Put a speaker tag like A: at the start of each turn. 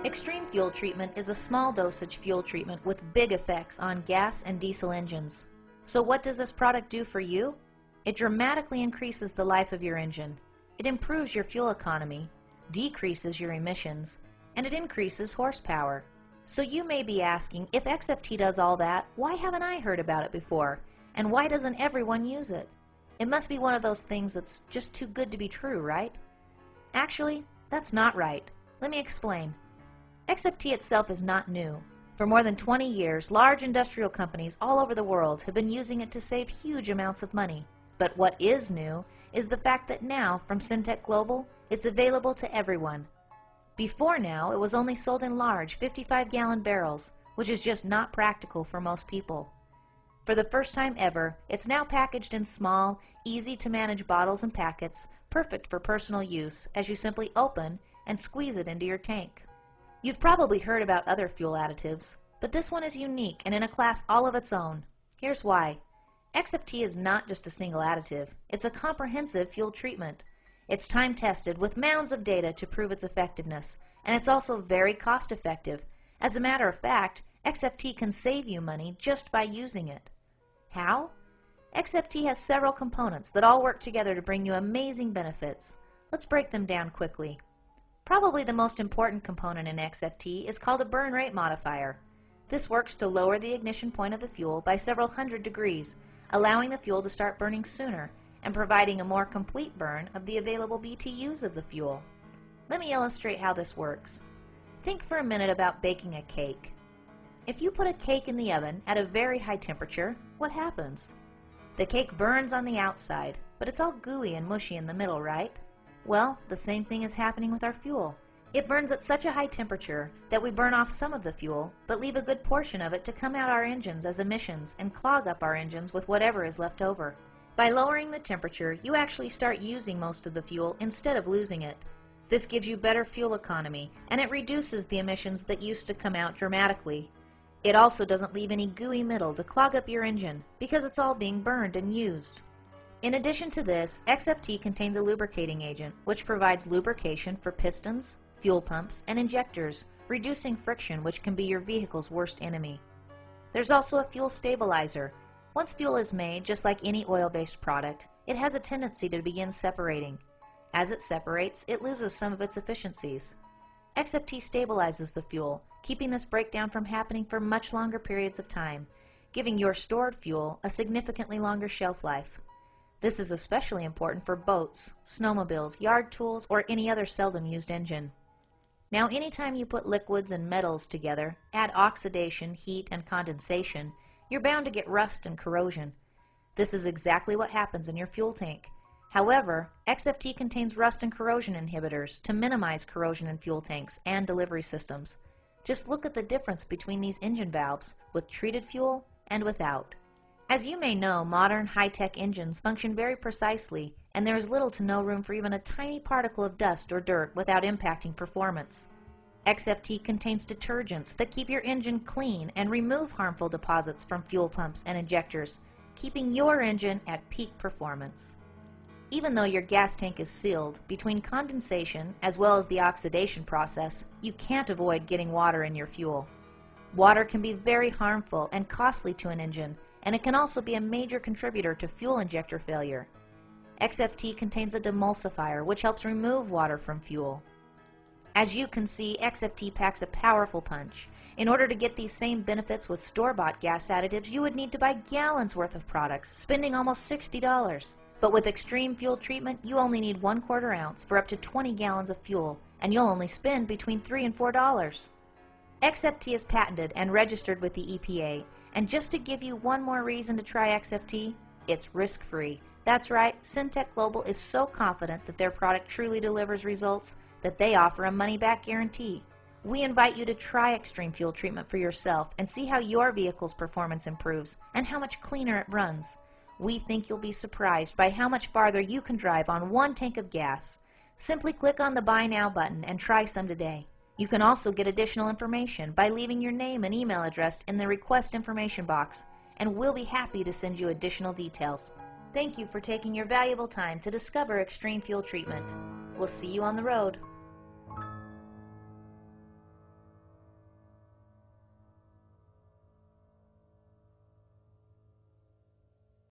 A: Extreme fuel treatment is a small dosage fuel treatment with big effects on gas and diesel engines. So what does this product do for you? It dramatically increases the life of your engine. It improves your fuel economy, decreases your emissions, and it increases horsepower. So you may be asking, if XFT does all that, why haven't I heard about it before? And why doesn't everyone use it? It must be one of those things that's just too good to be true, right? Actually, that's not right. Let me explain. XFT itself is not new. For more than 20 years, large industrial companies all over the world have been using it to save huge amounts of money. But what is new is the fact that now, from Syntek Global, it's available to everyone. Before now, it was only sold in large 55-gallon barrels, which is just not practical for most people. For the first time ever, it's now packaged in small, easy-to-manage bottles and packets, perfect for personal use, as you simply open and squeeze it into your tank. You've probably heard about other fuel additives, but this one is unique and in a class all of its own. Here's why. XFT is not just a single additive, it's a comprehensive fuel treatment. It's time-tested with mounds of data to prove its effectiveness, and it's also very cost-effective. As a matter of fact, XFT can save you money just by using it. How? XFT has several components that all work together to bring you amazing benefits. Let's break them down quickly. Probably the most important component in XFT is called a burn rate modifier. This works to lower the ignition point of the fuel by several hundred degrees, allowing the fuel to start burning sooner and providing a more complete burn of the available BTUs of the fuel. Let me illustrate how this works. Think for a minute about baking a cake. If you put a cake in the oven at a very high temperature, what happens? The cake burns on the outside, but it's all gooey and mushy in the middle, right? Well, the same thing is happening with our fuel. It burns at such a high temperature that we burn off some of the fuel, but leave a good portion of it to come out our engines as emissions and clog up our engines with whatever is left over. By lowering the temperature, you actually start using most of the fuel instead of losing it. This gives you better fuel economy, and it reduces the emissions that used to come out dramatically. It also doesn't leave any gooey middle to clog up your engine, because it's all being burned and used. In addition to this, XFT contains a lubricating agent, which provides lubrication for pistons, fuel pumps, and injectors, reducing friction, which can be your vehicle's worst enemy. There's also a fuel stabilizer. Once fuel is made, just like any oil-based product, it has a tendency to begin separating. As it separates, it loses some of its efficiencies. XFT stabilizes the fuel, keeping this breakdown from happening for much longer periods of time, giving your stored fuel a significantly longer shelf life. This is especially important for boats, snowmobiles, yard tools, or any other seldom used engine. Now, anytime you put liquids and metals together, add oxidation, heat, and condensation, you're bound to get rust and corrosion. This is exactly what happens in your fuel tank. However, XFT contains rust and corrosion inhibitors to minimize corrosion in fuel tanks and delivery systems. Just look at the difference between these engine valves with treated fuel and without. As you may know, modern high-tech engines function very precisely, and there is little to no room for even a tiny particle of dust or dirt without impacting performance. XFT contains detergents that keep your engine clean and remove harmful deposits from fuel pumps and injectors, keeping your engine at peak performance. Even though your gas tank is sealed, between condensation as well as the oxidation process, you can't avoid getting water in your fuel. Water can be very harmful and costly to an engine, and it can also be a major contributor to fuel injector failure. XFT contains a demulsifier which helps remove water from fuel. As you can see, XFT packs a powerful punch. In order to get these same benefits with store-bought gas additives, you would need to buy gallons worth of products, spending almost $60. But with Extreme Fuel Treatment, you only need 1/4 ounce for up to 20 gallons of fuel, and you'll only spend between $3 and $4. XFT is patented and registered with the EPA, and just to give you one more reason to try XFT, it's risk-free. That's right, Syntek Global is so confident that their product truly delivers results that they offer a money-back guarantee. We invite you to try Extreme Fuel Treatment for yourself and see how your vehicle's performance improves and how much cleaner it runs. We think you'll be surprised by how much farther you can drive on one tank of gas. Simply click on the Buy Now button and try some today. You can also get additional information by leaving your name and email address in the request information box, and we'll be happy to send you additional details. Thank you for taking your valuable time to discover Extreme Fuel Treatment. We'll see you on the road.